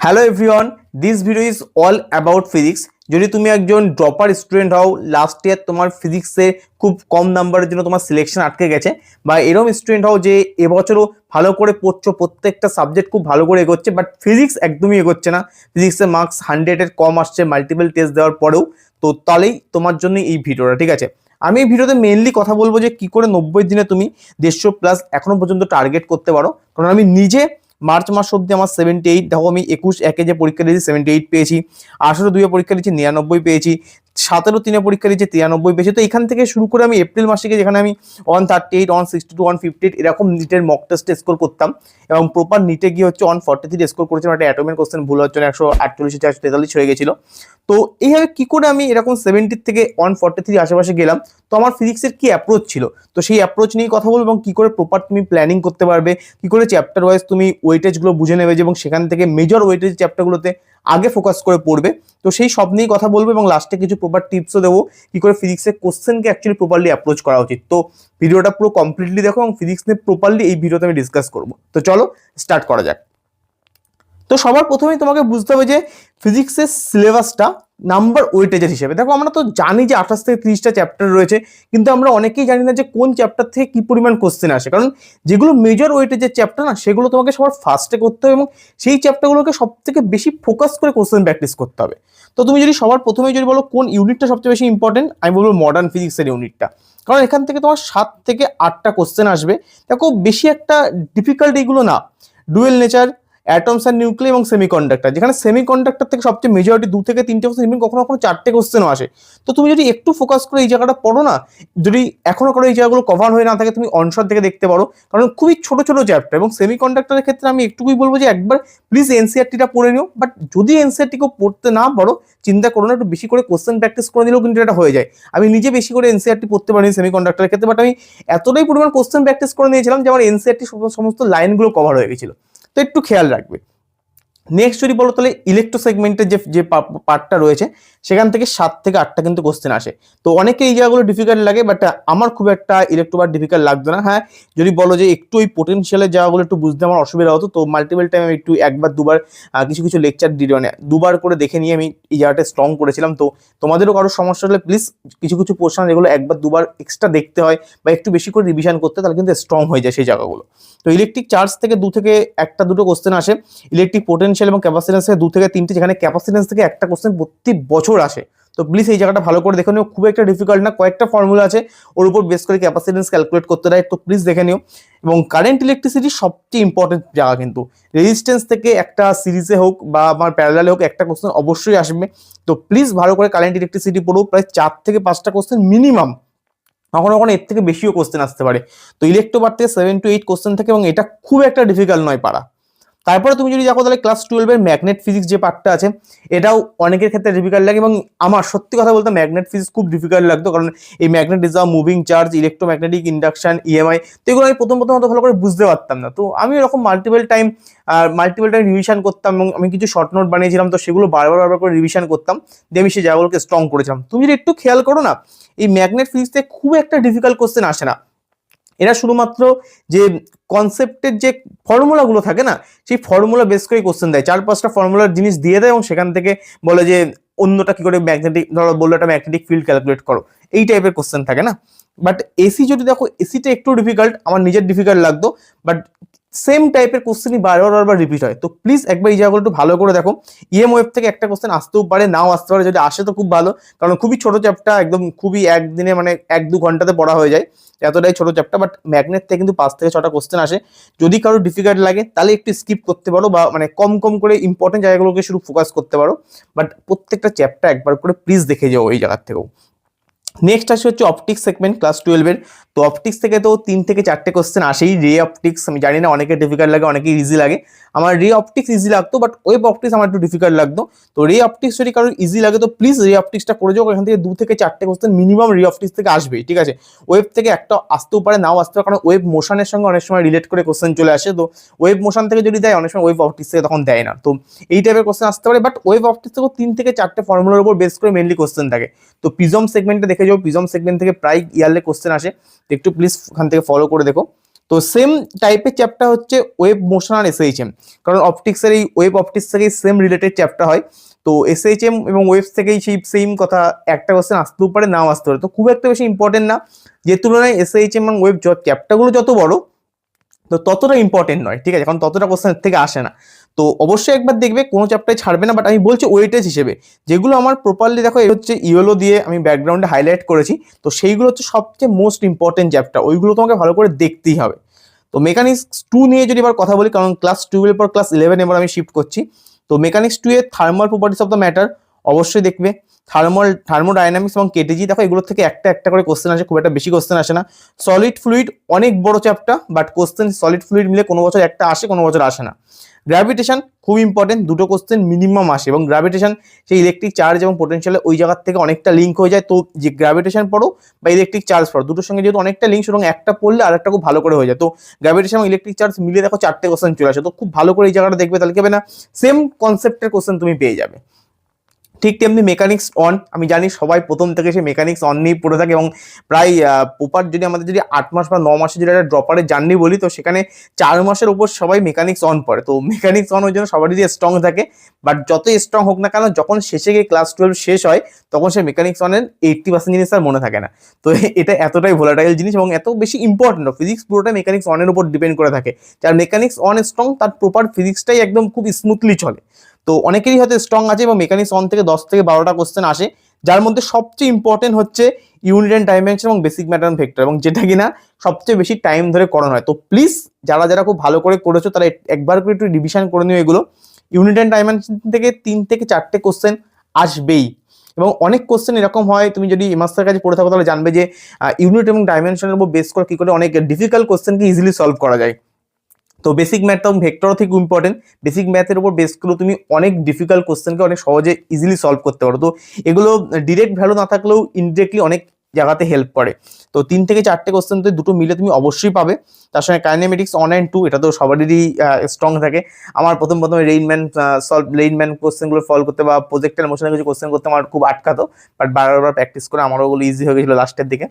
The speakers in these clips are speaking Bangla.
Hello everyone, this video is all about physics. যদি তুমি একজন ড্রপার স্টুডেন্ট হও, লাস্ট ইয়ার তোমার ফিজিক্সে খুব কম নাম্বারের জন্য তোমার সিলেকশন আটকে গেছে, বা এরকম স্টুডেন্ট হও যে এবছরও ভালো করে পড়ছো, প্রত্যেকটা সাবজেক্ট খুব ভালো করে এগোচ্ছে, বাট ফিজিক্স একদমই এগোচ্ছে না, ফিজিক্সের মার্কস 100-এর কম আসছে মাল্টিপল টেস্ট দেওয়ার পরেও, তো তাহলেই তোমার জন্য এই ভিডিওটা। ঠিক আছে, আমি এই ভিডিওতে মেনলি কথা বলবো যে কি করে 90 দিনে তুমি 150+ এখনো পর্যন্ত টার্গেট করতে পারো। কারণ আমি নিজে মার্চ মাস অব্দি আমার 78, দেখো আমি 21/1 যে পরীক্ষা দিয়েছি 78 পেয়েছি, 18/2 পরীক্ষা দিয়েছি 99 পেয়েছি, 17/3 পরীক্ষা দিয়েছি 93 পেয়েছি। তো এখান থেকে শুরু করে আমি এপ্রিল মাসে গিয়ে যেখানে আমি 138, 162, 158 এরকম নিটের মক টেস্টে স্কোর করতাম, এবং প্রপার নিটে গিয়ে হচ্ছে 143 স্কোর করেছিলাম। একটা অ্যাটমের কোশ্চেন ভুল হওয়ার জন্য 148-143 হয়ে গেছিল। তো এইভাবে কি করে আমি এরকম 70 থেকে 143 আশেপাশে গেলাম, তো আমার ফিজিক্সের কি অ্যাপ্রোচ ছিল, তো সেই অ্যাপ্রোচ নিয়ে কথা বলবো, এবং কি করে প্রপার তুমি প্ল্যানিং করতে পারবে, কি করে চ্যাপ্টার ওয়াইজ তুমি ওয়েটেজগুলো বুঝে নেবে, এবং সেখান থেকে মেজর ওয়েটেজ চ্যাপ্টারগুলোতে আগে ফোকাস করে পড়বে। তো সেই সব নিয়েই কথা বলবো, এবং লাস্টে কিছু প্রপার টিপসও দেবো কি করে ফিজিক্সের কোশ্চেনকে অ্যাকচুয়ালি প্রপারলি অ্যাপ্রোচ করা উচিত। তো ভিডিওটা পুরো কমপ্লিটলি দেখো, এবং ফিজিক্স নিয়ে প্রপারলি এই ভিডিওতে আমি ডিসকাস করবো। তো চলো স্টার্ট করা যাক। তো সবার প্রথমেই তোমাকে বুঝতে হবে যে ফিজিক্সের সিলেবাসটা নাম্বার ওয়েটেজের হিসেবে। দেখো আমরা তো জানি যে 28 থেকে 30টা চ্যাপ্টার রয়েছে, কিন্তু আমরা অনেকেই জানি না যে কোন চ্যাপ্টার থেকে কি পরিমাণ কোশ্চেন আসে। কারণ যেগুলো মেজর ওয়েটেজের চ্যাপ্টার না, সেগুলো তোমাকে সবার ফার্স্টে করতে হবে, এবং সেই চ্যাপ্টারগুলোকে সব থেকে বেশি ফোকাস করে কোশ্চেন প্র্যাকটিস করতে হবে। তো তুমি যদি সবার প্রথমেই যদি বলো কোন ইউনিটটা সবচেয়ে বেশি ইম্পর্টেন্ট, আমি বলবো মডার্ন ফিজিক্সের ইউনিটটা। কারণ এখান থেকে তোমার 7 থেকে 8টা কোশ্চেন আসবে। দেখো বেশি একটা ডিফিকাল্ট এইগুলো না, dual nature, atoms and nuclear এবং সেমিকন্ডাক্টর, যেখানে সেমিকন্ডাক্টর থেকে সবচেয়ে মেজরিটি 2 থেকে 3টে কোশ্চেন, ইভেন কখনো কখনো 4টে কোশ্চেনও আসে। তো তুমি যদি একটু ফোকাস করে এই জায়গাটা পড়ো না, যদি এখনো করে এই জায়গাগুলো কভার হয়ে না থাকে, তুমি অনশট থেকে দেখতে পারো, কারণ খুবই ছোট ছোট চ্যাপ্টার। এবং সেমিকন্ডাক্টরের ক্ষেত্রে আমি একটুকুই বলবো যে একবার প্লিজ এনসিআরটিটা পড়ে নিও, বাট যদি এনসিআরটিকেও পড়তে না পারো চিন্তা করো না, একটু বেশি করে কোশ্চেন প্র্যাকটিস করে দিলেও কিন্তু এটা হয়ে যায়। আমি নিজে বেশি করে এনসিআরটি পড়তে পারিনি সেমিকন্ডাক্টরের ক্ষেত্রে, বাট আমি এতটাই পরিমাণ কোশ্চেন প্র্যাকটিস করে নিয়েছিলাম যে আমার এনসিআরটি সমস্ত লাইনগুলো কভার হয়ে গেছিল। তো একটু খেয়াল রাখবে। নেক্সট যদি বলো তাহলে ইলেকট্রো সেগমেন্টের যে পার্টটা রয়েছে, সেখান থেকে 7 থেকে 8টা কিন্তু কোশ্চেন আসে। তো অনেকে এই জায়গাগুলো ডিফিকাল্ট লাগে, বাট আমার খুব একটা ইলেকট্রো পার্ট ডিফিকাল্ট লাগতো না। হ্যাঁ, যদি বলো যে একটু ওই পোটেনশিয়ালের জায়গাগুলো একটু বুঝতে আমার অসুবিধা হতো, তো মাল্টিপল টাইম আমি একটু একবার দুবার কিছু কিছু লেকচার মানে দুবার করে দেখে নিয়ে আমি এই জায়গাটা স্ট্রং করেছিলাম। তো তোমাদেরও কারো সমস্যা হলে প্লিজ কিছু কিছু পোর্শন যেগুলো একবার দুবার এক্সট্রা দেখতে হয় বা একটু বেশি করে রিভিশন করতে, তাহলে কিন্তু স্ট্রং হয়ে যায় সেই জায়গাগুলো। তো ইলেকট্রিক চার্জ থেকে 2 থেকে 1টা 2টো কোশ্চেন আসে, ইলেকট্রিক পোটেনশিয়াল এবং ক্যাপাসিটেন্স থেকে 2 থেকে 3টে, যেখানে ক্যাপাসিটেন্স থেকে একটা কোশ্চেন প্রতি বছর আসে। তো প্লিজ এই জায়গাটা ভালো করে দেখে নিও, খুব একটা ডিফিকাল্ট না, কয়েকটা ফর্মুলা আছে ওর উপর বেস করে ক্যাপাসিটেন্স ক্যালকুলেট করতে দেয়, তো প্লিজ দেখে নিও। এবং কারেন্ট ইলেকট্রিসিটি সবচেয়ে ইম্পর্টেন্ট জায়গা, কিন্তু রেজিস্ট্যান্স থেকে একটা সিরিজে হোক বা আমার প্যারালালে হোক একটা কোশ্চেন অবশ্যই আসবে। তো প্লিজ ভালো করে কারেন্ট ইলেকট্রিসিটি পড়ো, প্রায় 4 থেকে 5টা কোশ্চেন মিনিমাম, কখনো কখনো এর থেকে বেশিও কোশ্চেন আসতে পারে। তো ইলেকট্রো পার্ট থেকে 7 to 8 কোশ্চেন থাকে, এবং এটা খুব একটা ডিফিকাল্ট নয় পারা। তারপরে তুমি যদি দেখো তাহলে ক্লাস 12-এর ম্যাগনেট ফিজিক্স যে পার্টটা আছে, এটাও অনেকের ক্ষেত্রে ডিফিকাল্ট লাগে, এবং আমার সত্যি কথা বলতে ম্যাগনেট ফিজিক্স খুব ডিফিকাল্ট লাগতো। কারণ এই magnet is a moving charge, electromagnetic induction, EMI, তো এগুলো আমি প্রথম অত ভালো করে বুঝতে পারতাম না। তো আমি এরকম মাল্টিপল টাইম রিভিশন করতাম, এবং আমি কিছু শর্ট নোট বানিয়েছিলাম, তো সেগুলো বারবার করে রিভিশন করতাম, দিয়ে আমি সেই জায়গাগুলোকে স্ট্রং করেছিলাম। তুমি যদি একটু খেয়াল করো না, এই ম্যাগনেট ফিজিক্সে খুব একটা ডিফিকাল্ট কোশ্চেন আসে না। এরা শুধুমাত্র যে কনসেপ্টের যে ফর্মুলাগুলো থাকে না, সেই ফর্মুলা বেস করে কোশ্চেন দেয়, 4-5টা ফর্মুলার জিনিস দিয়ে দেয়, এবং সেখান থেকে বলে যে অন্যটা কি করে ম্যাগনেটিক, ধরো বললো একটা ম্যাগনেটিক ফিল্ড ক্যালকুলেট করো, এই টাইপের কোশ্চেন থাকে না। বাট এসি যদি দেখো, এসিটা একটু ডিফিকাল্ট, আমার নিজের ডিফিকাল্ট লাগতো, বাট সেম টাইপের কোশ্চেনই বারবার রিপিট হয়। তো প্লিজ একবার এই জায়গাগুলো একটু ভালো করে দেখো। ইএম ওয়েভ থেকে একটা কোশ্চেন আসতেও পারে, নাও আসতে পারে, যদি আসে তো খুব ভালো, কারণ খুবই ছোট চ্যাপ্টার, একদম খুবই একদিনে মানে 1-2 ঘন্টাতে পড়া হয়ে যায়, এতটাই ছোট চ্যাপ্টার। বাট ম্যাগনেট থেকে কিন্তু 5 থেকে 6টা কোশ্চেন আসে। যদি কারো ডিফিকাল্ট লাগে তাহলে একটু স্কিপ করতে পারো, বা মানে কম কম করে ইম্পর্টেন্ট জায়গাগুলোকে শুধু ফোকাস করতে পারো, বাট প্রত্যেকটা চ্যাপ্টার একবার করে প্লিজ দেখে যাও এই জায়গার থেকেও। নেক্সট আসে হচ্ছে অপটিক্স সেগমেন্ট ক্লাস 12-এর। তো অপটিক্স থেকে তো 3 থেকে 4টে কোশ্চেন আসেই। রে অপটিক্স আমি জানি না, অনেকে ডিফিকাল্ট লাগে, অনেকে ইজি লাগে। আমার রে অপটিক্স ইজি লাগতো, বাট ওয়েব অপটিক্স আমার একটু ডিফিকাল্ট লাগতো। তো রে অপটিক্স যদি কারোর ইজি লাগে তো প্লিজ রে অপটিক্সটা করে যাও, এখান থেকে 2 থেকে 4টে কোশ্চেন মিনিমাম রে অপটিক্স থেকে আসবেই। ঠিক আছে, ওয়েব থেকে একটা আসতেও পারে, নাও আসতে পারে, কারণ ওয়েব মোশনের সঙ্গে অনেক সময় রিলেট করে কোশ্চেন চলে আসে। তো ওয়েব মোশন থেকে যদি দেয়, অনেক সময় ওয়েব অপটিক্স থেকে তখন দেয় না। তো এই টাইপের কোশ্চেন আসতে পারে, বাট ওয়েব অপটিক্স থেকেও 3 থেকে 4টে ফর্মুলার উপর বেস করে মেনলি কোশ্চেন থাকে। তো প্রিজম সেগমেন্টে দেখে যাও, প্রিজম সেগমেন্ট থেকে প্রায় ইয়ারলি কোশ্চেন আসে, তো একটু প্লিজ ওখান থেকে ফলো করে দেখো। তো সেম টাইপের চ্যাপ্টার হচ্ছে ওয়েব মোশন আর এসএইচএম, কারণ অপটিক্সের এই ওয়েব অপটিক্স থেকেই সেম রিলেটেড চ্যাপ্টার হয়। তো এসএইচএম এবং ওয়েবস থেকেই সেই সেম কথা, একটা কোশ্চেন আসতেও পারে নাও আসতে পারে, তো খুব একটা বেশি ইম্পর্টেন্ট না। যে তুলনায় এসএইচএম এবং ওয়েব চ্যাপ্টারগুলো যত বড় তো ততটা ইম্পর্টেন্ট নয়, ঠিক আছে, কারণ ততটা কোশ্চেন থেকে আসে না। তো অবশ্যই একবার দেখবে, কোনো চ্যাপ্টারে ছাড়বে না, বাট আমি বলছি ওয়েটেজ হিসেবে যেগুলো আমার প্রপারলি দেখো, এই হচ্ছে ইয়েলো দিয়ে আমি ব্যাকগ্রাউন্ডে হাইলাইট করেছি, তো সেইগুলো হচ্ছে সবচেয়ে মোস্ট ইম্পর্টেন্ট চ্যাপ্টার, ওইগুলো তোমাকে ভালো করে দেখতেই হবে। তো মেকানিক্স 2 নিয়ে যদি এবার কথা বলি, কারণ ক্লাস 12 পর ক্লাস 11 এবার আমি শিফট করছি। তো মেকানিক্স 2 এর thermal properties of the matter অবশ্যই দেখবে। থার্মোডাইনামিক্স এবং কেটিজি, দেখো এগুলো থেকে একটা একটা করে কোশ্চেন আসে, খুব একটা বেশি কোশ্চেন আসে না। সলিড ফ্লুইড অনেক বড় chapter, but question solid fluid মিলে কোনো বছর একটা আসে, কোনো বছর আসে না। গ্র্যাভিটেশন খুব ইম্পর্টেন্ট, দুটো কোশ্চেন মিনিমাম আসে, এবং গ্র্যাভিটেশন সেই ইলেকট্রিক চার্জ এবং পোটেনশিয়ালে ওই জায়গার থেকে অনেকটা লিঙ্ক হয়ে যায়। তো যে গ্র্যাভিটেশন পড়ো বা ইলেকট্রিক চার্জ পড়ো, দুটোর সঙ্গে যেহেতু অনেকটা লিঙ্ক, সুতরাং একটা পড়লে আর একটা খুব ভালো করে হয়ে যায়। তো গ্র্যাভিটেশন এবং ইলেকট্রিক চার্জ মিলিয়ে দেখো 4টে কোশ্চেন চলে আসে, তো খুব ভালো করে এই জায়গাটা দেখবে, তাহলে কি হবে না, সেম কনসেপ্টের কোশ্চেন তুমি পেয়ে যাবে। ঠিক তেমনি মেকানিক্স অন, আমি জানি সবাই প্রথম থেকে সে মেকানিক্স অন নিয়ে পড়ে থাকে, এবং প্রায় প্রপার যদি আমাদের যদি 8 মাস বা 9 মাসে যদি একটা ড্রপারের জার্নি বলি, তো সেখানে 4 মাসের উপর সবাই মেকানিক্স অন পড়ে। তো মেকানিক্স অন ওই জন্য সবারই যদি স্ট্রং থাকে, বাট যতই স্ট্রং হোক না কেন, যখন শেষে গিয়ে ক্লাস 12 শেষ হয়, তখন সে মেকানিক্স অনের 80% জিনিস আর মনে থাকে না। তো এটা এতটাই ভোলাটাইল জিনিস এবং এত বেশি ইম্পর্টেন্ট, ফিজিক্স পুরোটা মেকানিক্স অনের উপর ডিপেন্ড করে থাকে। যার মেকানিক্স অন স্ট্রং, তার প্রপার ফিজিক্সটাই একদম খুব স্মুথলি চলে। তো অনেকেরই হয়তো স্ট্রং আছে এবং মেকানিক্স অন থেকে 10 থেকে 12টা কোশ্চেন আসে, যার মধ্যে সবচেয়ে ইম্পর্টেন্ট হচ্ছে ইউনিট অ্যান্ড ডাইমেনশন এবং বেসিক ম্যাটার অ্যান্ড ভেক্টর, এবং যেটা কিনা সবচেয়ে বেশি টাইম ধরে করানো হয়। তো প্লিজ যারা যারা খুব ভালো করে করেছো, তারা একবার করে একটু রিভিশন করে নিও এগুলো। ইউনিট অ্যান্ড ডাইমেনশন থেকে 3 থেকে 4টে কোশ্চেন আসবেই, এবং অনেক কোশ্চেন এরকম হয়, তুমি যদি মাস্টার কাছে পড়ে থাকো তাহলে জানবে যে ইউনিট এবং ডাইমেনশনের উপর বেস করে কি করে অনেক ডিফিকাল্ট কোশ্চেনকে ইজিলি সলভ করা যায়। তো বেসিক ম্যাথ এবং ভেক্টরও থেকে ইম্পর্টেন্ট, বেসিক ম্যাথের উপর বেস করে তুমি অনেক ডিফিকাল্ট কোশ্চেনকে অনেক সহজে ইজিলি সলভ করতে পারো। তো এগুলো ডিরেক্ট ভ্যালু না থাকলেও ইনডিরেক্টলি অনেক জায়গাতে হেল্প করে। তো 3 থেকে 4টে কোশ্চেন তো দুটো মিলে তুমি অবশ্যই পাবে। তার সঙ্গে কাইনেমেটিক্স 1 and 2 এটা তো সবারই স্ট্রং থাকে। আমার প্রথম রেইনম্যান কোশ্চেনগুলো সলভ করতে বা প্রজেক্টের মোশনের কিছু কোশ্চেন করতে আমার খুব আটকাতো, বাট বারবার প্র্যাকটিস করে আমারও ওগুলো ইজি হয়ে গেছিলো লাস্টের দিকে।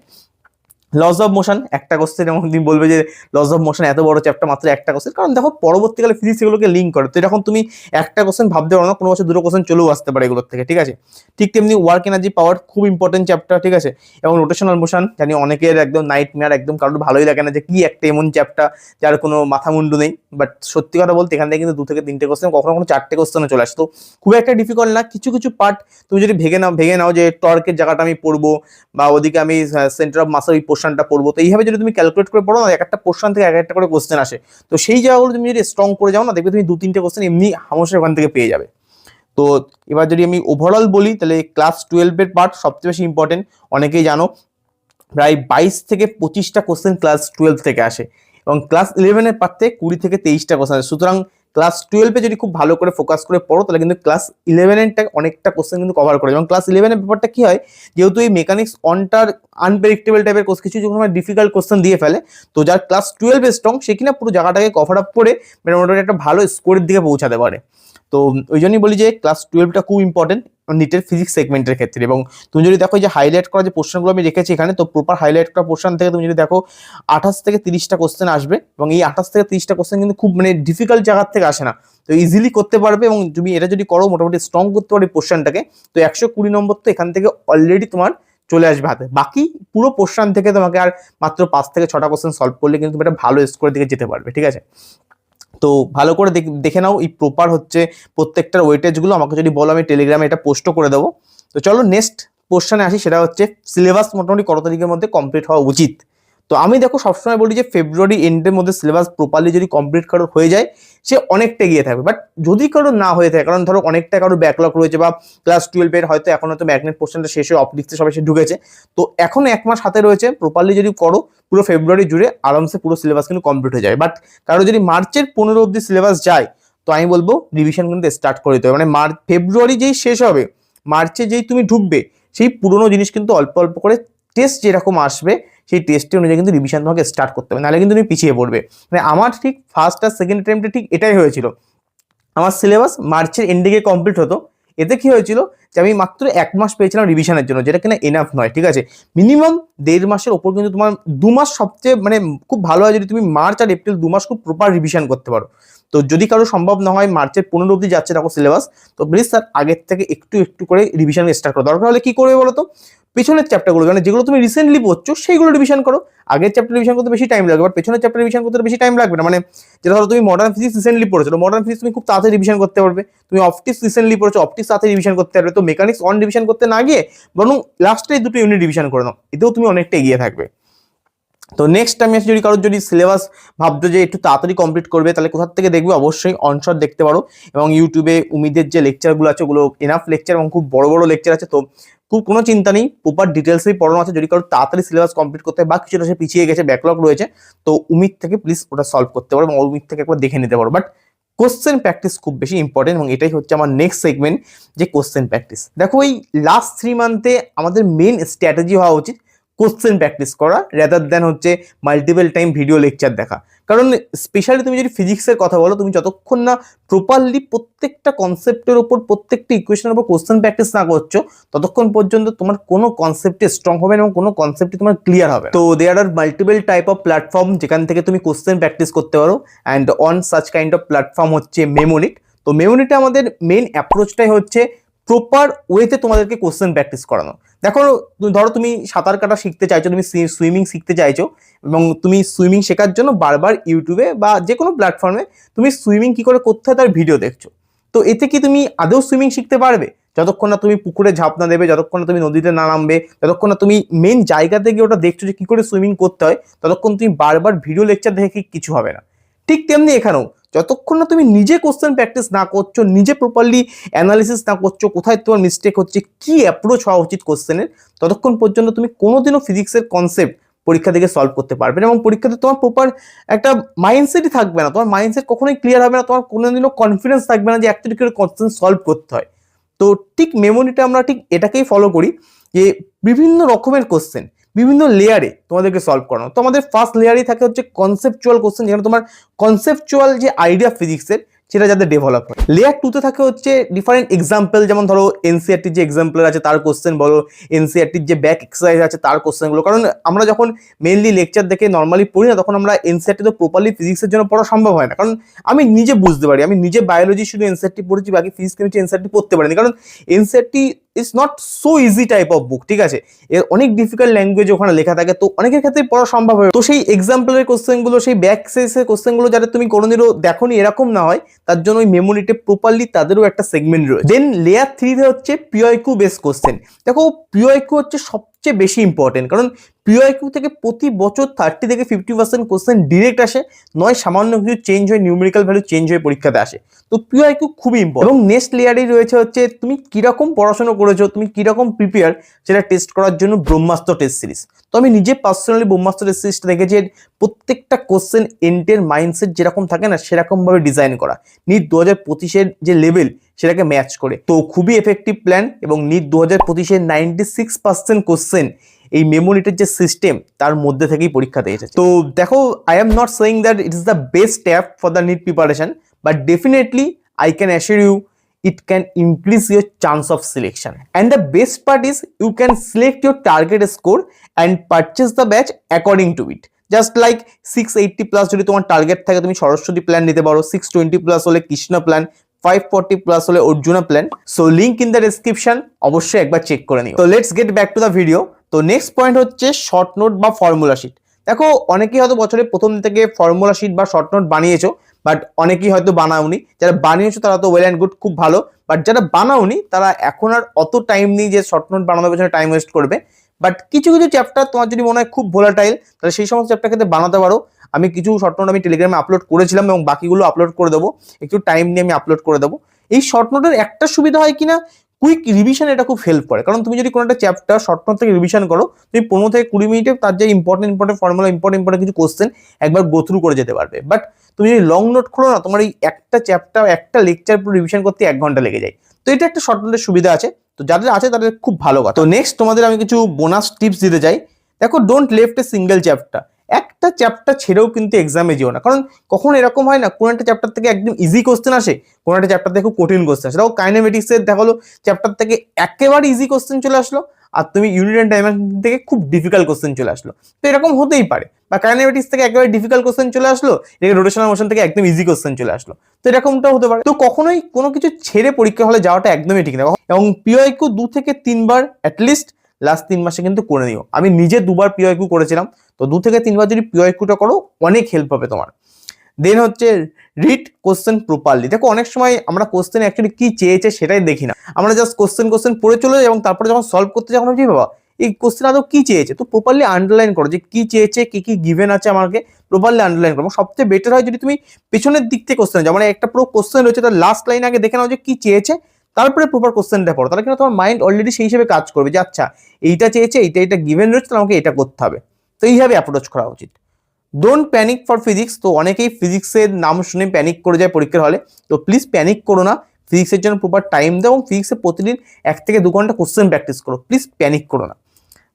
লস অফ মোশন একটা কোশ্চেন, এবং তুমি বলবে যে লস অফ মোশন এত বড় চ্যাপ্টার মাত্র একটা কোশ্চেন, কারণ দেখো পরবর্তীকালে ফিজিক্স এগুলোকে লিঙ্ক করে। তো যখন তুমি একটা কোশ্চেন ভাবতে পারো না, কোনো বছর দুটো কোশ্চেন চলেও আসতে পারে এগুলোর থেকে, ঠিক আছে। ঠিক তেমনি ওয়ার্ক এনার্জি পাওয়ার খুব ইম্পর্টেন্ট চ্যাপ্টার, ঠিক আছে, এবং রোটেশনাল মোশন জানি অনেকের একদম নাইটমেয়ার, একদম কারোর ভালোই লাগে না যে কি একটা এমন চ্যাপ্টার যার কোনো মাথা মুন্ডু নেই, বাট সত্যি কথা বলতে এখান থেকে কিন্তু 2 থেকে 3টে কোশ্চেন, কখনো কোনো 4টে কোশ্চেনে চলে আসে। তো খুব একটা ডিফিকাল্ট না, কিছু কিছু পার্ট তুমি যদি ভেঙে নাও যে টর্কের জায়গাটা আমি পড়বো, বা ওদিকে আমি সেন্টার অফ মাসের ওই পোর্শনটা পড়বো, তো এইভাবে যদি তুমি ক্যালকুলেট করে পড়ো না, একটা পোর্শন থেকে এক একটা করে কোশ্চেন আসে, তো সেই জায়গাগুলো তুমি যদি স্ট্রং করে যাও না, দেখবে তুমি 2-3টে কোশ্চেন এমনি হামশে ওখান থেকে পেয়ে যাবে। তো এবার যদি আমি ওভারঅল বলি, তাহলে ক্লাস 12 পার্ট সবচেয়ে বেশি ইম্পর্টেন্ট, অনেকেই জানো প্রায় 22 থেকে 25টা কোশ্চেন ক্লাস 12 থেকে আসে, এবং ক্লাস 11 পার্ট থেকে 20 থেকে 23টা কোশ্চেন আসে। সুতরাং ক্লাস 12 যদি খুব ভালো করে ফোকাস করে পড়ো, তাহলে কিন্তু ক্লাস 11 অনেকটা কোশ্চেন কিন্তু কভার করে। এবং ক্লাস 11 ব্যাপারটা কি হয়, যেহেতু এই মেকানিক্স অনটার আনপ্রেডিক্টেবল টাইপের কিছু সময় ডিফিকাল্ট কোশ্চেন দিয়ে ফেলে, তো যার ক্লাস 12 স্ট্রং সে কিনা পুরো জায়গাটাকে কভার আপ করে মোটামুটি একটা ভালো স্কোরের দিকে পৌঁছাতে পারে। তো ওই জন্যই বলি যে ক্লাস 12টা খুব ইম্পর্টেন্ট নিটের ফিজিক্স সেগমেন্টের ক্ষেত্রে। এবং তুমি যদি দেখো যে হাইলাইট করা যে পোর্শনগুলো আমি রেখেছি এখানে, তো প্রপার হাইলাইট করা পোর্শন থেকে তুমি যদি দেখো 28 থেকে 30টা কোশ্চেন আসবে, এবং এই 28 থেকে 30টা কোশ্চেন কিন্তু খুব ডিফিকাল্ট জায়গার থেকে আসে না, তো ইজিলি করতে পারবে। এবং তুমি এটা যদি করো মোটামুটি স্ট্রং করতে পারো পোর্শনটাকে, তো 120 নম্বর তো এখান থেকে অলরেডি তোমার চলে আসবে হাতে। বাকি পুরো পোর্শন থেকে তোমাকে আর মাত্র 5 থেকে 6টা কোশ্চেন সলভ করলে কিন্তু তুমি একটা ভালো স্কোরের দিকে যেতে পারবে, ঠিক আছে। তো ভালো করে দেখে নাও এই প্রপার হচ্ছে প্রত্যেকটার ওয়েটেজগুলো, আমাকে যদি বলো আমি টেলিগ্রামে এটা পোস্টও করে দেবো। তো চলো নেক্সট পোর্শনে আসি, সেটা হচ্ছে সিলেবাস মোটামুটি কত তারিখের মধ্যে কমপ্লিট হওয়া উচিত। তো আমি দেখো সবসময় বলি যে ফেব্রুয়ারি এন্ডের মধ্যে সিলেবাস প্রপারলি যদি কমপ্লিট কারো হয়ে যায়, সে অনেকটা গিয়ে থাকবে। বাট যদি কারো না হয়ে থাকে, কারণ ধরো অনেকটা কারো ব্যাকলগ রয়েছে, বা ক্লাস 12 হয়তো এখন হয়তো ম্যাগনেট পোর্শনটা শেষ হয়ে অপটিক্সে সবাই ঢুকেছে, তো এখন 1 মাস হাতে রয়েছে, প্রপারলি যদি করো পুরো ফেব্রুয়ারি জুড়ে আরামসে পুরো সিলেবাস কিন্তু কমপ্লিট হয়ে যায়। বাট কারো যদি মার্চের 15 অব্দি সিলেবাস যায়, তো আমি বলবো রিভিশন কিন্তু স্টার্ট করে দিতে হবে। মানে ফেব্রুয়ারি যেই শেষ হবে, মার্চে যেই তুমি ঢুকবে, সেই পুরোনো জিনিস কিন্তু অল্প অল্প করে টেস্ট যেরকম আসবে সেই টেস্টের অনুযায়ী কিন্তু রিভিশন তোমাকে স্টার্ট করতে হবে, নাহলে কিন্তু তুমি পিছিয়ে পড়বে। মানে আমার ঠিক ফার্স্ট আর সেকেন্ড টাইমটা ঠিক এটাই হয়েছিল। আমার সিলেবাস মার্চের এন্ডে গিয়ে কমপ্লিট হতো, এতে কি হয়েছিল যে আমি মাত্র 1 মাস পেয়েছিলাম রিভিশনের জন্য, যেটা কিনা এনাফ নয়, ঠিক আছে। মিনিমাম 1.5 মাসের ওপর কিন্তু তোমার 2 মাস সবচেয়ে মানে খুব ভালো হয় যদি তুমি মার্চ আর এপ্রিল 2 মাস খুব প্রপার রিভিশন করতে পারো। তো যদি কারো সম্ভব না হয়, মার্চের 15 অবধি যাচ্ছে দেখো সিলেবাস, তো প্লিজ স্যার আগের থেকে একটু একটু করে রিভিশন স্টার্ট করো। দরকার হলে কি করবে বলো তো, পেছনের চ্যাপ্টারগুলো মানে যেগুলো তুমি রিসেন্টলি পড়ছো সেইগুলো রিভিশন করো। আগের চ্যাপ্টার রিভিশন করতে বেশি টাইম লাগবে, বাট পেছনের চ্যাপ্টার রিভিশন করতে বেশি টাইম লাগবে না। মানে যেটা ধরো তুমি মডার্ন ফিজিক্স রিসেন্টলি পড়েছো, মডার্ন ফিজিক্স তুমি খুব তাড়াতাড়ি রিভিশন করতে পারবে। তুমি অপটিক্স রিসেন্টলি পড়েছো, অপটিক্স তাড়াতাড়ি রিভিশন করতে পারবে। তো মেকানিক্স অন রিভিশন করতে না গিয়ে বরং লাস্টে 2টো ইউনিট রিভিশন করে নাও, এতেও তুমি অনেকটা এগিয়ে থাকবে। তো নেক্সট টাইম যদি কারোর যদি সিলেবাস ভাবছো যে একটু তাড়াতাড়ি কমপ্লিট করবে, তাহলে কোথা থেকে দেখবে, অবশ্যই অনশট দেখতে পারো। এবং ইউটিউবে উমিদের যে লেকচারগুলো আছে ওগুলো এনাফ লেকচার এবং খুব বড় বড় লেকচার আছে। তো খুব কোনো চিন্তা নেই, প্রপার ডিটেলসেই পড়ানো আছে। যদি কারোর তাড়াতাড়ি সিলেবাস কমপ্লিট করতে হয় বা কিছুটা সে পিছিয়ে গেছে, ব্যাকলগ রয়েছে, তো উমিদ থেকে প্লিজ ওটা সলভ করতে পারো এবং উমিদ থেকে একবার দেখে নিতে পারো। বাট কোশ্চেন প্র্যাকটিস খুব বেশি ইম্পর্টেন্ট, এবং এটাই হচ্ছে আমার নেক্সট সেগমেন্ট, যে কোশ্চেন প্র্যাকটিস। দেখো এই লাস্ট 3 মান্থে আমাদের মেন স্ট্র্যাটেজি হওয়া উচিত কোশ্চেন প্র্যাকটিস করা, রেদার দেন হচ্ছে মাল্টিপল টাইম ভিডিও লেকচার দেখা। কারণ স্পেশালি তুমি যদি ফিজিক্সের কথা বলো, তুমি যতক্ষণ না প্রপারলি প্রত্যেকটা কনসেপ্টের উপর, প্রত্যেকটা ইকুয়েশনের উপর কোশ্চেন প্র্যাকটিস না করছো, ততক্ষণ পর্যন্ত তোমার কোনো কনসেপ্টে স্ট্রং হবে না এবং কোনো কনসেপ্টই তোমার ক্লিয়ার হবে। তো দেয়ার আর মাল্টিপল টাইপ অফ প্ল্যাটফর্ম যেখান থেকে তুমি কোশ্চেন প্র্যাকটিস করতে পারো, and on such kind of platform হচ্ছে মেমোনিট। তো মেমোনিটে আমাদের মেন অ্যাপ্রোচটাই হচ্ছে প্রপার ওয়েতে তোমাদেরকে কোশ্চেন প্র্যাকটিস করানো। দেখো ধরো তুমি সাঁতার কাটা শিখতে চাইছো, তুমি সুইমিং শিখতে চাইছো, এবং তুমি সুইমিং শেখার জন্য বারবার ইউটিউবে বা যে কোনো প্ল্যাটফর্মে তুমি সুইমিং কি করে করতে হয় তার ভিডিও দেখছো। তো এতে কি তুমি আদৌ সুইমিং শিখতে পারবে? যতক্ষণ না তুমি পুকুরে ঝাঁপ না দেবে, যতক্ষণ না তুমি নদীতে না নামবে, যতক্ষণ না তুমি মেন জায়গাতে গিয়ে ওটা দেখছো যে কি করে সুইমিং করতে হয়, ততক্ষণ তুমি বারবার ভিডিও লেকচার দেখে কিছু হবে না। ঠিক তেমনি এখানেও যতক্ষণ না তুমি নিজে কোশ্চেন প্র্যাকটিস না করছো, নিজে প্রপারলি অ্যানালিসিস না করছো, কোথায় তোমার মিস্টেক হচ্ছে, কি অ্যাপ্রোচ হওয়া উচিত কোশ্চেনের, ততক্ষণ পর্যন্ত তুমি কোনোদিনও ফিজিক্সের কনসেপ্ট পরীক্ষা থেকে সলভ করতে পারবে না। এবং পরীক্ষাতে তোমার প্রপার একটা মাইন্ডসেটই থাকবে না, তোমার মাইন্ডসেট কখনোই ক্লিয়ার হবে না, তোমার কোনোদিনও কনফিডেন্স থাকবে না যে অ্যাকচুয়ালি করে কোশ্চেন সলভ করতে হয়। তো ঠিক মেমোরিটা আমরা ঠিক এটাকেই ফলো করি, যে বিভিন্ন রকমের কোশ্চেন বিভিন্ন লেয়ারে তোমাদেরকে সলভ করানো। তো আমাদের ফার্স্ট লেয়ারই থাকে হচ্ছে কনসেপচুয়াল কোশ্চেন, যেখানে তোমার কনসেপচুয়াল যে আইডিয়া ফিজিক্সের সেটা যাতে ডেভেলপ হয়। লেয়ার 2তে থাকে হচ্ছে ডিফারেন্ট এক্সাম্পল, যেমন ধরো এনসিইআরটির যে এক্সাম্পল আছে তার কোশ্চেন বলো, এনসিইআরটির যে ব্যাক এক্সারসাইজ আছে তার কোশ্চেনগুলো। কারণ আমরা যখন মেনলি লেকচার দেখে নর্মালি পড়ি না, তখন আমরা এনসিইআরটি তো প্রপারলি ফিজিক্সের জন্য পড়া সম্ভব হয় না। কারণ আমি নিজে বুঝতে পারি, আমি নিজে বায়োলজি শুধু এনসিইআরটি পড়েছি, বাকি ফিজিক্স কেমিস্ট্রি এনসিইআরটি পড়তে পারিনি। কারণ NCERT is not so easy type of book, ঠিক আছে, এর অনেক ডিফিকাল্ট ল্যাঙ্গুয়েজ ওখানে লেখা থাকে, তো অনেকের ক্ষেত্রে পড়া সম্ভব হয়। তো সেই এক্সাম্পলের কোশ্চেনগুলো, সেই ব্যাক এক্সারসাইজের কোশ্চেনগুলো যাতে তুমি কোনোদিনও দেখোনি এরকম না হয়, তার জন্য ওই মেমোরিতে প্রপারলি তাদেরও একটা সেগমেন্ট রয়েছে। দেন লেয়ার 3তে হচ্ছে পিওআইকিউ বেস কোশ্চেন। দেখো পিওআইকিউ হচ্ছে সবচেয়ে বেশি ইম্পর্টেন্ট, কারণ পিওআইকিউ থেকে প্রতি বছর 30 থেকে 50% কোশ্চেন ডিরেক্ট আসে, নয় সামান্য কিছু চেঞ্জ হয়ে নিউমেরিক্যাল ভ্যালু চেঞ্জ হয়ে পরীক্ষাতে আসে। তো পিওআইকিউ খুবই ইম্পর্টেন্ট। এবং নেক্সট লেয়ারেই রয়েছে হচ্ছে তুমি কিরকম পড়াশোনা করেছো, তুমি কিরকম প্রিপেয়ার, সেটা টেস্ট করার জন্য ব্রহ্মাস্ত্র টেস্ট সিরিজ। তো আমি নিজে পার্সোনালি ব্রহ্মাস্ত্র টেস্ট সিরিজটা দেখেছি, প্রত্যেকটা কোশ্চেন এন্টের মাইন্ডসেট যেরকম থাকে না সেরকম ভাবে ডিজাইন করা, নিট 2025-এর যে লেভেল সেটাকে ম্যাচ করে। তো খুবই এফেক্টিভ প্ল্যান, এবং নিট 2025-এর 96% কোশ্চেন এই মেমোরিটের যে সিস্টেম তার মধ্যে থেকেই পরীক্ষাতে এসেছে। তো দেখো, I am not saying that it is the best app for the NEET preparation, but definitely I can assure you it can increase your chance of selection. And the best part is you can select your target score and purchase the batch according to it. Just like 680 plus যদি তোমার টার্গেট থাকে, তুমি সরস্বতী প্ল্যান নিতে পারো, 620 plus হলে কৃষ্ণ প্ল্যান, 540 plus হলে Arjuna plan. So link in the description, অবশ্যই একবার চেক করে নিও। তো let's get back to the video. তো নেক্সট পয়েন্ট হচ্ছে শর্ট নোট বা ফর্মুলা শিট। দেখো অনেকেই হয়তো বছরের প্রথম থেকে ফর্মুলা শিট বা শর্ট নোট বানিয়েছো, বাট অনেকেই হয়তো বানাওনি। যারা বানিয়েছো তারা তো ওয়েল অ্যান্ড গুড, খুব ভালো, বাট যারা বানাওনি তারা এখন আর অত টাইম নেই যে শর্ট নোট বানানোর পেছনে টাইম ওয়েস্ট করবে। বাট কিছু কিছু চ্যাপ্টার তোমার যদি মনে হয় খুব ভোলাটাইল, তাহলে সেই সমস্ত চ্যাপ্টার ক্ষেত্রে বানাতে পারো। আমি কিছু শর্ট নোট আমি টেলিগ্রামে আপলোড করেছিলাম, এবং বাকিগুলো আপলোড করে দেবো, একটু টাইম নিয়ে আমি আপলোড করে দেবো। এই শর্ট নোটের একটা সুবিধা হয় কিনা, কুইক রিভিশন এটা খুব হেল্প করে। কারণ তুমি যদি কোনো একটা চ্যাপ্টার শর্ট নোট থেকে রিভিশন করো, তুমি 15 থেকে 20 মিনিটে তার যে ইম্পর্টেন্ট ফর্মুলা, ইম্পর্টেন্ট কিছু কোশ্চেন একবার গো থ্রু করে যেতে পারবে। বাট তুমি যদি লং নোট খোলো না, তোমার এই একটা চ্যাপ্টার, একটা লেকচার পুরো রিভিশন করতে 1 ঘন্টা লেগে যায়। তো এটা একটা শর্ট নোটের সুবিধা আছে, তো যাদের আছে তাদের খুব ভালো কথা। তো নেক্সট তোমাদের আমি কিছু বোনাস টিপস দিতে চাই। দেখো, don't left a single chapter. একটা চ্যাপ্টার ছেড়েও কিন্তু এক্সামে যেও না, কারণ কখন এরকম হয় না কোনো একটা চ্যাপ্টার থেকে একদম ইজি কোশ্চেন আসে, কোনো একটা চ্যাপ্টার থেকে খুব কঠিন কোশ্চেন আসে। দেখো কাইনেমেটিক্সের দেখালো চ্যাপ্টার থেকে একেবারে ইজি কোশ্চেন চলে আসলো, আর তুমি ইউনিট অ্যান্ড ডাইমেনশন থেকে খুব ডিফিকাল্ট কোশ্চেন চলে আসলো। তো এরকম হতেই পারে, বা কাইনেমেটিক্স থেকে একেবারে ডিফিকাল্ট কোশ্চেন চলে আসলো, এদিকে রোটেশনাল মোশন থেকে একদম ইজি কোশ্চেন চলে আসলো। তো এরকমটাও হতে পারে। তো কখনোই কোনো কিছু ছেড়ে পরীক্ষা হলে যাওয়াটা একদমই ঠিক না। এবং পিওআইকিউ 2 থেকে 3 বার অ্যাটলিস্ট লাস্ট 3 মাসে কিন্তু করে নিও। আমি নিজে 2 বার পিওআইকিউ করেছিলাম, তো 2 থেকে 3 বার যদি পিওআইকিউটা করো অনেক হেল্প হবে তোমার। দেন হচ্ছে রিড কোশ্চেন প্রপারলি। দেখো অনেক সময় আমরা কোশ্চেন অ্যাকচুয়ালি কি চেয়েছে সেটাই দেখি না, আমরা জাস্ট কোশ্চেন পড়ে চলে যাই এবং তারপরে যখন সলভ করতে যখন ভাবছি বাবা এই কোশ্চেন আদৌ কি চেয়েছে, তো প্রপারলি আন্ডারলাইন করো যে কি চেয়েছে, কি কি গিভেন আছে আমাকে প্রপারলি আন্ডারলাইন করো। সবচেয়ে বেটার হয় যদি তুমি পেছনের দিক থেকে কোশ্চেন যাও, মানে একটা পুরো কোশ্চেন রয়েছে তার লাস্ট লাইন আগে দেখে নাও যে কি চেয়েছে, তারপরে প্রপার কোশ্চেনটা পড়ো, তাহলে কিন্তু তোমার মাইন্ড অলরেডি সেই হিসেবে কাজ করবে যে আচ্ছা এইটা চেয়েছে, এইটা গিভেন রয়েছে, তাহলে আমাকে এটা করতে হবে। তো এইভাবে অ্যাপ্রোচ করা উচিত। Don't panic for physics. তো অনেকেই ফিজিক্সের নাম শুনে প্যানিক করে যায় পরীক্ষার হলে, তো প্লিজ প্যানিক করো না। ফিজিক্সের জন্য প্রপার টাইম দাও এবং ফিজিক্সে প্রতিদিন 1 থেকে 2 ঘন্টা কোশ্চেন প্র্যাকটিস করো, প্লিজ প্যানিক করো না।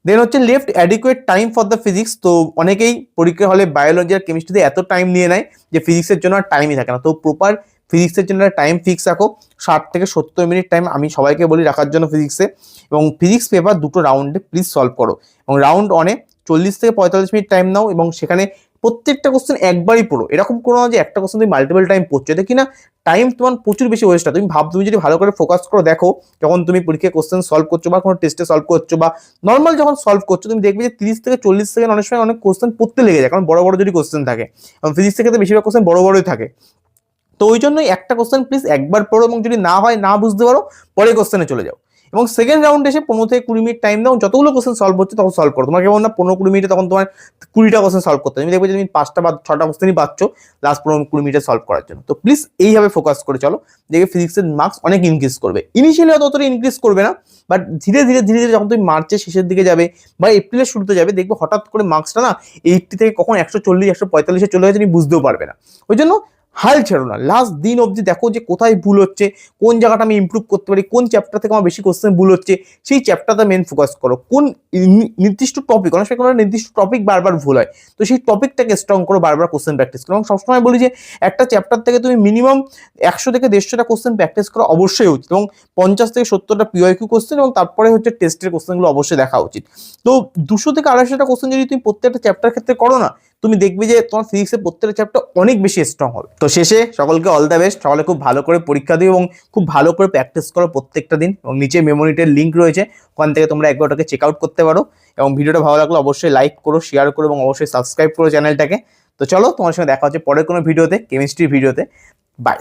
দেন হচ্ছে left adequate time for the physics. তো অনেকেই পরীক্ষার হলে বায়োলজি আর কেমিস্ট্রিতে এত টাইম নিয়ে নেয় যে ফিজিক্সের জন্য আর টাইমই থাকে না। তো প্রপার ফিজিক্সের জন্য টাইম ফিক্স রাখো, 60 থেকে 70 মিনিট টাইম আমি সবাইকে বলি রাখার জন্য ফিজিক্সে। এবং ফিজিক্স পেপার 2টো রাউন্ডে প্লিজ সলভ করো, এবং রাউন্ড অনে 40 থেকে 45 মিনিট টাইম নাও, এবং সেখানে প্রত্যেকটা কোশ্চেন একবারই পড়ো। এরকম কোনো না যে একটা কোশ্চেন তুমি মাল্টিপল টাইম পড়ছো, এটা কিনা টাইম তোমার প্রচুর বেশি ওয়েস্ট হয়। তুমি যদি ভালো করে ফোকাস করো, দেখো যখন তুমি পরীক্ষায় কোশ্চেন সলভ করছো বা কোনো টেস্টে সলভ করছো বা নর্মাল যখন সলভ করছো, তুমি দেখবে যে 30 থেকে 40 সেকেন্ড অনেক সময় অনেক কোশ্চেন পড়তে লেগে যায়, কারণ বড় বড় যদি কোশ্চেন থাকে, এবং ফিজিক্সের ক্ষেত্রে বেশিরভাগ কোশ্চেন বড় বড়ই থাকে। তো ওই জন্যই একটা কোশ্চেন প্লিজ একবার পড়ো, এবং যদি না হয় না বুঝতে পারো পরে কোশ্চেনে চলে যাও, এবং সেকেন্ড রাউন্ড এসে 15 থেকে 20 মিনিট টাইম দাও, যতগুলো কোশ্চেন সলভ হচ্ছে তখন সলভ করো। তোমার কেমন না 15-20 মিনিটে তখন তোমার 20টা কোশ্চেন সলভ করতে, তুমি দেখবে যে তুমি 5টা বা 6টা কোশ্চেনই পাচ্ছ লাস্ট 15-20 মিনিটে সলভ করার জন্য। তো প্লিজ এইভাবে ফোকাস করে চলো, দেখবে ফিজিক্সের মার্কস অনেক ইনক্রিজ করবে। ইনিশিয়ালি হয়তো অতটা ইনক্রিজ করবে না, বাট ধীরে ধীরে যখন তুমি মার্চের শেষের দিকে যাবে বা এপ্রিলের শুরুতে যাবে, দেখবে হঠাৎ করে মার্কসটা না 80 থেকে কখন 140-145-এ চলে গেছে, তুমি বুঝতেও পারবে না। ওই জন্য হাল ছেড়ো না, লাস্ট দিন অবধি দেখো যে কোথায় ভুল হচ্ছে, কোন জায়গাটা আমি ইমপ্রুভ করতে পারি, কোন চ্যাপ্টার থেকে আমার বেশি কোশ্চেন ভুল হচ্ছে, সেই চ্যাপ্টারটা মেন ফোকাস করো। কোন নির্দিষ্ট টপিক, অনেক সময় কোনো নির্দিষ্ট টপিক বারবার ভুল হয়, তো সেই টপিকটাকে স্ট্রং করো, বারবার কোশ্চেন প্র্যাকটিস করো। এবং সবসময় বলি যে একটা চ্যাপ্টার থেকে তুমি মিনিমাম 100 থেকে 150টা কোশ্চেন প্র্যাকটিস করা অবশ্যই উচিত, এবং 50 থেকে 70টা পিওআইকিউ কোশ্চেন, এবং তারপরে হচ্ছে টেস্টের কোশ্চেনগুলো অবশ্যই দেখা উচিত। তো 200 থেকে 250টা কোশ্চেন যদি তুমি প্রত্যেকটা চ্যাপ্টার ক্ষেত্রে করো না, তুমি দেখবে যে তোমার ফিজিক্সের প্রত্যেকটা চ্যাপ্টার অনেক বেশি স্ট্রং হবে। তো শেষে সকলকে অল দ্য বেস্ট, সকলে খুব ভালো করে পরীক্ষা দিও এবং খুব ভালো করে প্র্যাকটিস করো প্রত্যেকটা দিন। এবং নিচে মেমোরিটের লিঙ্ক রয়েছে, ওখান থেকে তোমরা একবার ওটাকে চেক আউট করতে পারো। এবং ভিডিওটা ভালো লাগলে অবশ্যই লাইক করো, শেয়ার করো, এবং অবশ্যই সাবস্ক্রাইব করো চ্যানেলটাকে। তো চলো, তোমার সঙ্গে দেখা হচ্ছে পরের কোনো ভিডিওতে, কেমিস্ট্রির ভিডিওতে। বাই।